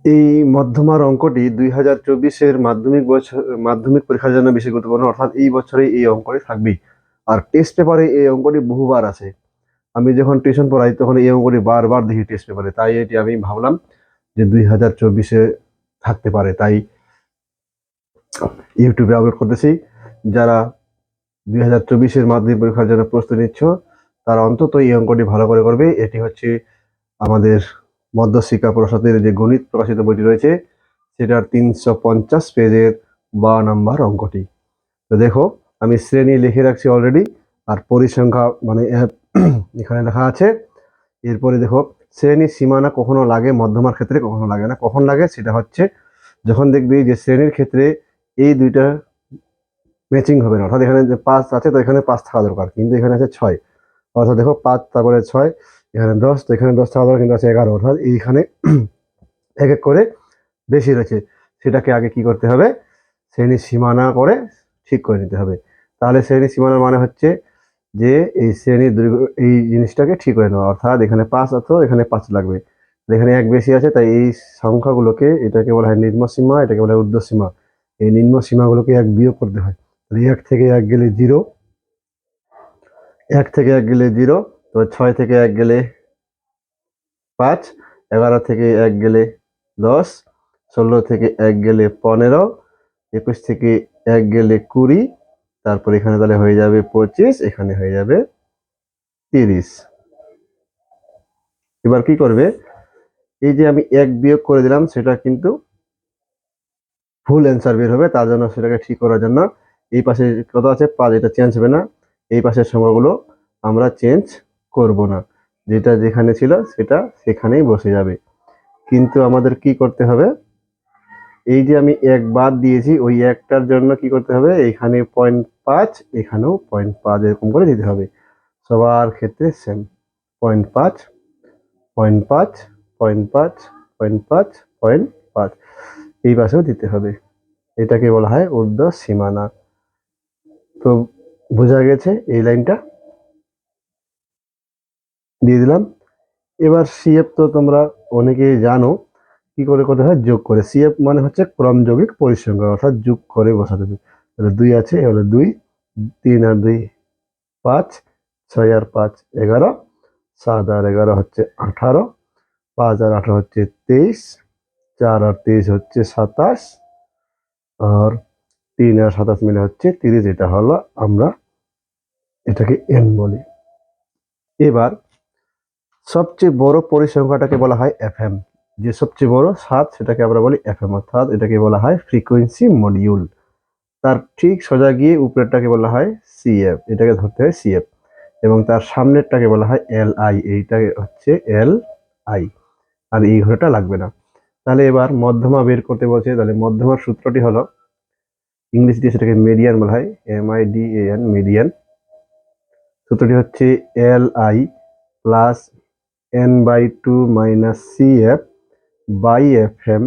এই মধ্যমার অঙ্কটি 2024-এর মাধ্যমিক পরীক্ষার জন্য বেশি গুরুত্বপূর্ণ, অর্থাৎ এই বছরে এই অঙ্কটি থাকবেই। আর টেস্ট পেপারে এই অঙ্কটি বহুবার আছে। আমি যখন টিউশন পড়াই তখন এই অঙ্কটি বারবার দেখি টেস্ট পেপারে, তাই এটি আমি ভাবলাম যে 2024-এ থাকতে পারে, তাই ইউটিউবে আপলোড করতেছি। যারা 2024-এর মাধ্যমিক পরীক্ষার জন্য প্রস্তুতি নিচ্ছ তারা অন্তত এই অঙ্কটি ভালো করে করবে। এটি হচ্ছে আমাদের মধ্যশিক্ষা পর্ষদের যে গণিত প্রকাশিত বইটি রয়েছে সেটার 350 পেজের 12 নম্বর অঙ্কটি। তো দেখো, আমি শ্রেণী লিখে রাখছি অলরেডি, আর পরিসংখ্যা মানে এখানে লেখা আছে। এরপরে দেখো, শ্রেণীর সীমানা কখনো লাগে মধ্যমার ক্ষেত্রে, কখনো লাগে না। কখন লাগে সেটা হচ্ছে যখন দেখবি যে শ্রেণীর ক্ষেত্রে এই দুইটা ম্যাচিং হবে না, অর্থাৎ এখানে যে 5 আছে তো এখানে 5 থাকা দরকার, কিন্তু এখানে আছে 6। অর্থাৎ দেখো 5 তারপরে 6, এখানে 10, তো এখানে 10 থাকা দরকার, কিন্তু আছে 11। অর্থাৎ এইখানে এক এক করে বেশি রয়েছে, সেটাকে আগে কি করতে হবে, শ্রেণীর সীমানা করে ঠিক করে নিতে হবে। তাহলে শ্রেণীর সীমানার মানে হচ্ছে যে এই শ্রেণীর দৈর্ঘ্য, এই জিনিসটাকে ঠিক করে নেওয়া। অর্থাৎ এখানে 5 আছে, এখানে 5 লাগবে, এখানে 1 বেশি আছে, তাই এই সংখ্যাগুলোকে, এটাকে বলা হয় নিম্ন সীমা, এটাকে বলা হয় ঊর্ধ্ব সীমা। এই নিম্ন সীমাগুলোকে 1 বিয়োগ করতে হয়। 1 থেকে 1 গেলে 0, 1 থেকে 1 গেলে 0, তো 6 থেকে 1 গেলে 5, 11 থেকে 1 গেলে 10, 16 থেকে 1 গেলে 15, 21 থেকে 1 গেলে 20, তারপর এখানে তাহলে হয়ে যাবে 25, এখানে হয়ে যাবে 30। এবার কি করবে, এই যে আমি 1 বিয়োগ করে দিলাম সেটা কিন্তু ভুল অ্যান্সার বের হবে, তার জন্য সেটাকে ঠিক করার জন্য এই পাশে কত আছে 5, এটা চেঞ্জ হবে না। এই পাশের সংখ্যাগুলো আমরা চেঞ্জ করব না, যেটা যেখানে ছিল সেটা সেখানেই বসে যাবে। কিন্তু আমাদের কি করতে হবে, এই যে আমি 1 বাদ দিয়েছি, ওই 1টার জন্য কি করতে হবে, এখানে 0.5, এখানেও 0.5, এরকম করে দিতে হবে। সবার ক্ষেত্রে সেম 0.5, 0.5, 0.5, 0.5, 0.5, এই পাশেও দিতে হবে। এটাকে বলা হয় ঊর্ধ্ব সীমানা। তো বোঝা গেছে, এই লাইনটা দিয়ে দিলাম। এবার সিএফ তো তোমরা অনেকেই জানো, কি করে করতে হয়, যোগ করে। সিএফ মানে হচ্ছে ক্রম যৌগিক পরিসংখ্যা, অর্থাৎ যোগ করে বসাতে হবে। তাহলে 2 আছে, হলো 2, 3 আর 2 5, 6 আর 5 11, 7 আর 11 হচ্ছে 18, 5 আর 18 হচ্ছে 23, 4 আর 23 হচ্ছে 27, আর 3 আর 27 মিলে হচ্ছে 30। এটা হলো, আমরা এটাকে এন বলি। এবার সবচেয়ে বড় পরিসংখ্যাটাকে বলা হয় এফএম। যে সবচেয়ে বড় 7, সেটাকে আমরা বলি এফএম, অর্থাৎ এটাকে বলা হয় ফ্রিকোয়েন্সি মডিউল। তার ঠিক সোজা গিয়ে উপরেরটাকে বলা হয় সিএফ, এটাকে ধরতে হয় সিএফ, এবং তার সামনেরটাকে বলা হয় এল আই, এইটা হচ্ছে এল আই, আর এই ঘরটা লাগবে না। তাহলে এবার মধ্যমা বের করতে বলছে, তাহলে মধ্যমার সূত্রটি হলো, ইংলিশ দিয়ে সেটাকে মিডিয়ান বলা হয়, MIDAN, মিডিয়ান। সূত্রটি হচ্ছে L I plus n/2 minus CF by FM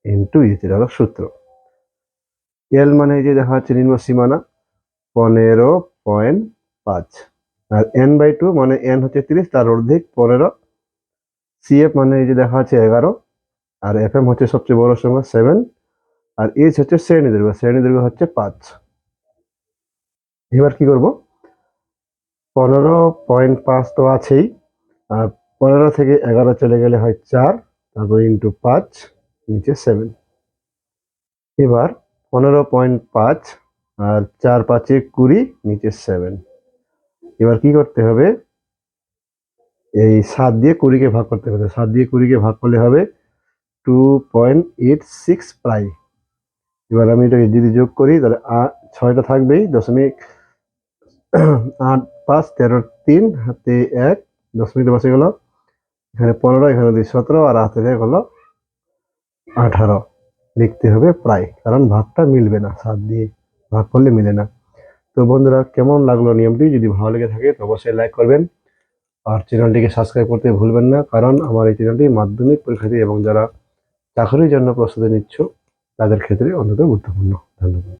into h, এটা হলো সূত্র। এল মানে যে দেখা যাচ্ছে নিম্ন সীমানা 15.5, আর n/2 মানে n হচ্ছে 30, তার অর্ধেক 15, সিএফ মানে এই যে দেখা যাচ্ছে 11, আর এফএম হচ্ছে সবচেয়ে বড় সংখ্যা 7, আর এইচ হচ্ছে শ্রেণী দৈর্ঘ্য হচ্ছে 5। এবার কি করব, 15.5 তো আছেই, আর 15 থেকে 11 চলে গেলে হয় 4, তারপর ইন্টু 5, নিচে 7। এবার 15.5 আর 4 5 20, নিচে 7। এবার কি করতে হবে, এই 7 দিয়ে 20-কে ভাগ করতে হবে। 7 দিয়ে 20-কে ভাগ করলে হবে 2.86 প্রায়। এবার আমি এটাকে যদি যোগ করি তাহলে 6টা থাকবেই, 0.8 5 13 3 হাতে 1, 0.8 বসে গেল, এখানে 15, এখানে 2 17, আর হাতে হলো 18। লিখতে হবে প্রায়, কারণ ভাগটা মিলবে না, 7 দিয়ে ভাগ করলে মিলে না। তো বন্ধুরা, কেমন লাগলো নিয়মটি? যদি ভালো লেগে থাকে তো অবশ্যই লাইক করবেন, আর চ্যানেলটিকে সাবস্ক্রাইব করতে ভুলবেন না, কারণ আমার এই চ্যানেলটি মাধ্যমিক পরীক্ষার্থী এবং যারা চাকরির জন্য প্রস্তুতি নিচ্ছ তাদের ক্ষেত্রে অন্তত গুরুত্বপূর্ণ। ধন্যবাদ।